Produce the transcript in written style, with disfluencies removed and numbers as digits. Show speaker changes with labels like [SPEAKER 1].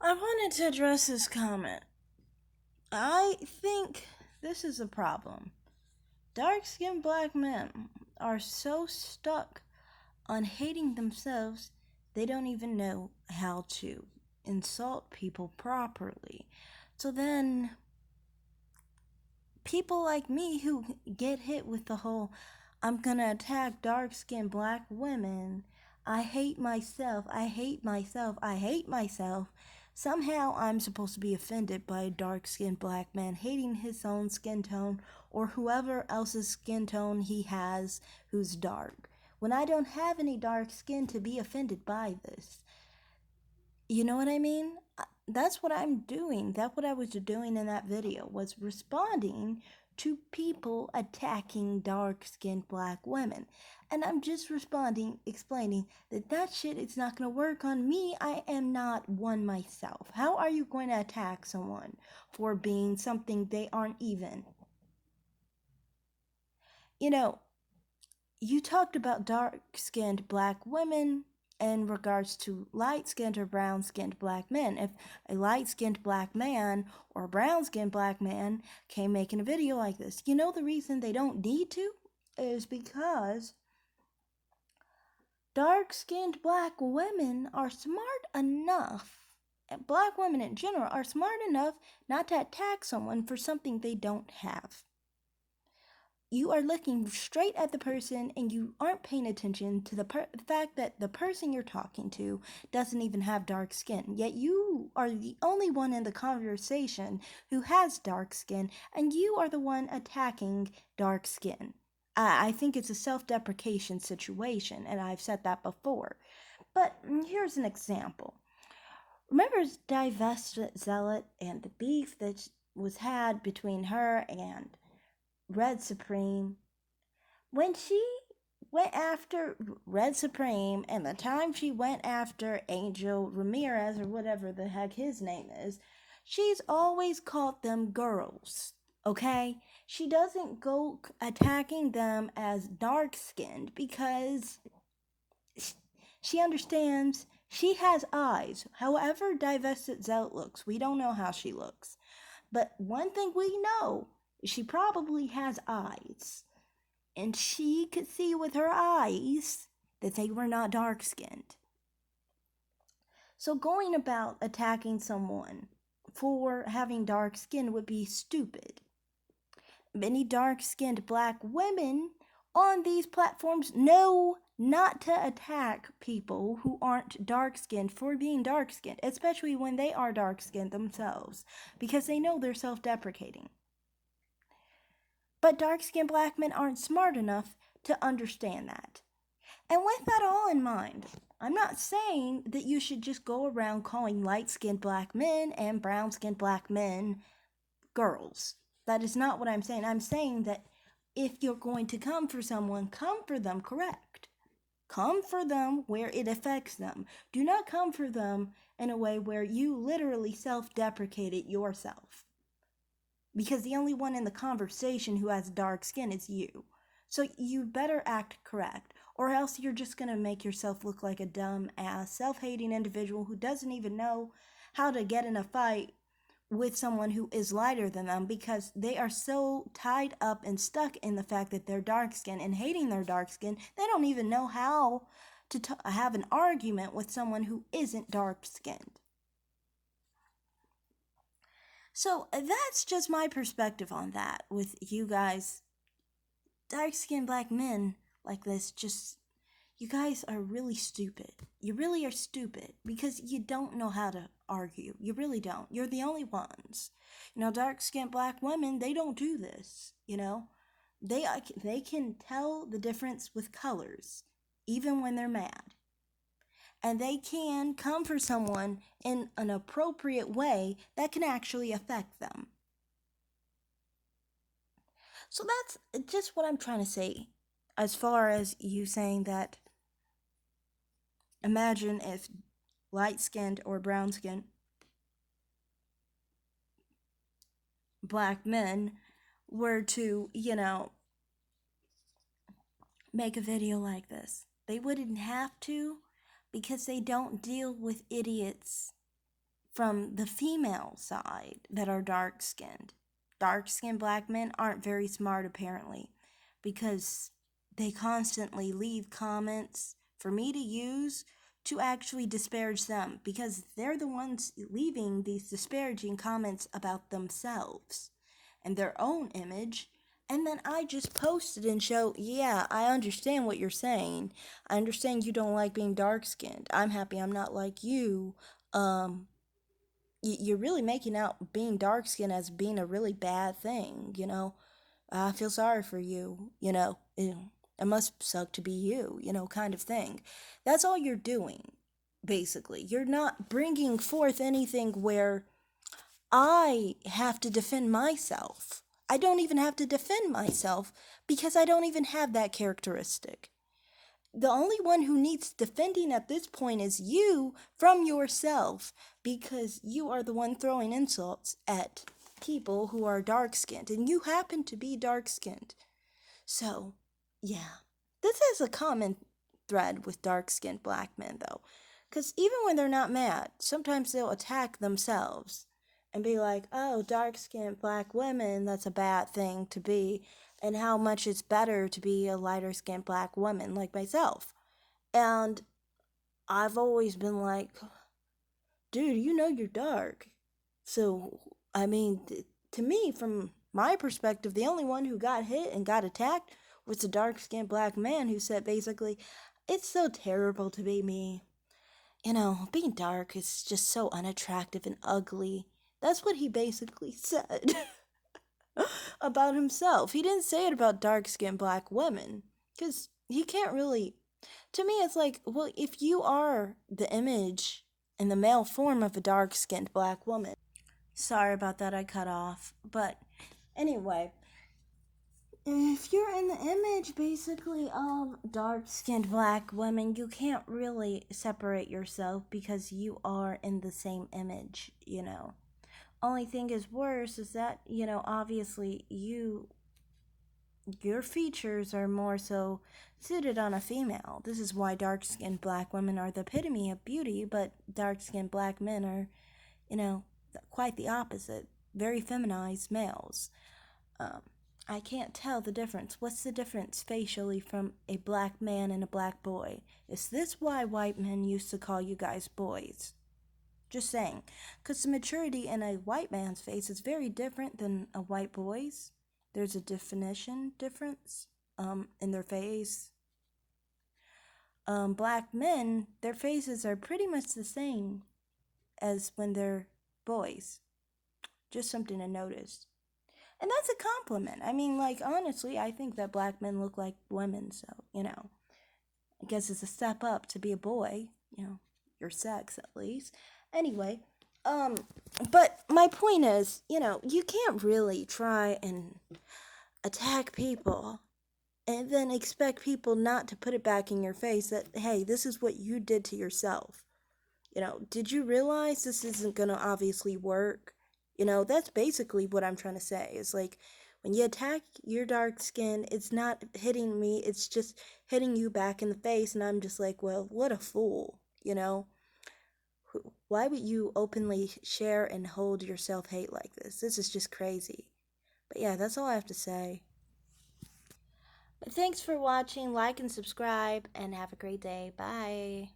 [SPEAKER 1] I wanted to address this comment. I think this is a problem. Dark skinned black men are so stuck on hating themselves, they don't even know how to insult people properly. So then, people like me who get hit with the whole I'm gonna attack dark skinned black women, I hate myself, I hate myself, I hate myself. Somehow I'm supposed to be offended by a dark skinned black man hating his own skin tone or whoever else's skin tone he has who's dark. When I don't have any dark skin to be offended by this. You know what I mean? That's what I'm doing. That's what I was doing in that video, was responding to people attacking dark-skinned black women. And I'm just responding, explaining that shit is not going to work on me. I am not one myself. How are you going to attack someone for being something they aren't even? You know, you talked about dark-skinned black women in regards to light-skinned or brown-skinned black men. If a light-skinned black man or a brown-skinned black man came making a video like this, you know the reason they don't need to is because dark-skinned black women are smart enough, and black women in general are smart enough not to attack someone for something they don't have. You are looking straight at the person and you aren't paying attention to the fact that the person you're talking to doesn't even have dark skin. Yet you are the only one in the conversation who has dark skin, and you are the one attacking dark skin. I think it's a self-deprecation situation, and I've said that before. But here's an example. Remember Divest Zealot and the beef that was had between her and Red Supreme? When she went after Red Supreme and the time she went after Angel Ramirez or whatever the heck his name is, she's always called them girls. Okay? She doesn't go attacking them as dark skinned because she understands she has eyes. However divested Zealot looks, we don't know how she looks. But one thing we know, she probably has eyes. And she could see with her eyes that they were not dark skinned. So going about attacking someone for having dark skin would be stupid. Many dark skinned black women on these platforms know not to attack people who aren't dark skinned for being dark skinned, especially when they are dark skinned themselves, because they know they're self deprecating. But dark-skinned black men aren't smart enough to understand that. And with that all in mind, I'm not saying that you should just go around calling light-skinned black men and brown-skinned black men girls. That is not what I'm saying. I'm saying that if you're going to come for someone, come for them correct. Come for them where it affects them. Do not come for them in a way where you literally self-deprecate it yourself. Because the only one in the conversation who has dark skin is you. So you better act correct, or else you're just going to make yourself look like a dumb ass, self-hating individual who doesn't even know how to get in a fight with someone who is lighter than them because they are so tied up and stuck in the fact that they're dark skinned and hating their dark skin, they don't even know how to have an argument with someone who isn't dark skinned. So that's just my perspective on that with you guys. Dark skinned black men like this, just, you guys are really stupid. You really are stupid because you don't know how to argue. You really don't. You're the only ones. Dark skinned black women, they don't do this, They can tell the difference with colors, even when they're mad, and they can come for someone in an appropriate way that can actually affect them. So that's just what I'm trying to say. As far as you saying that, imagine if light skinned or brown skinned black men were to, make a video like this. They wouldn't have to because they don't deal with idiots from the female side that are dark skinned. Dark skinned black men aren't very smart, apparently, because they constantly leave comments for me to use to actually disparage them, because they're the ones leaving these disparaging comments about themselves and their own image. And then I just posted and show, yeah, I understand what you're saying. I understand you don't like being dark skinned. I'm happy I'm not like you. Um, you're really making out being dark skinned as being a really bad thing. I feel sorry for you. It must suck to be you, kind of thing. That's all you're doing, basically. You're not bringing forth anything where I have to defend myself. I don't even have to defend myself because I don't even have that characteristic. The only one who needs defending at this point is you from yourself, because you are the one throwing insults at people who are dark skinned, and you happen to be dark skinned. So, yeah. This is a common thread with dark skinned black men, though. Because even when they're not mad, sometimes they'll attack themselves and be like, oh, dark skinned black women, that's a bad thing to be, and how much it's better to be a lighter skinned black woman like myself. And I've always been like, dude, you're dark. So, I mean, to me, from my perspective, the only one who got hit and got attacked was the dark skinned black man who said basically, it's so terrible to be me. Being dark is just so unattractive and ugly. That's what he basically said about himself. He didn't say it about dark skinned black women, because he can't really. To me, it's like, well, if you are the image and the male form of a dark skinned black woman. Sorry about that, I cut off. But anyway, if you're in the image basically of dark skinned black women, you can't really separate yourself because you are in the same image. Only thing is worse is that, obviously your features are more so suited on a female. This is why dark skinned black women are the epitome of beauty, but dark skinned black men are, you know, quite the opposite. Very feminized males. Um, I can't tell the difference. What's the difference facially from a black man and a black boy? Is this why white men used to call you guys boys? Just saying. Because the maturity in a white man's face is very different than a white boy's. There's a definition difference in their face. Black men, their faces are pretty much the same as when they're boys. Just something to notice. And that's a compliment. I mean, like, honestly, I think that black men look like women, so, I guess it's a step up to be a boy, your sex at least. Anyway, but my point is, you can't really try and attack people and then expect people not to put it back in your face that, hey, this is what you did to yourself. Did you realize this isn't gonna obviously work? That's basically what I'm trying to say. It's like, when you attack your dark skin, it's not hitting me, it's just hitting you back in the face, and I'm just like, well, what a fool. Why would you openly share and hold your self-hate like this? This is just crazy. But yeah, that's all I have to say. But thanks for watching, like and subscribe, and have a great day. Bye.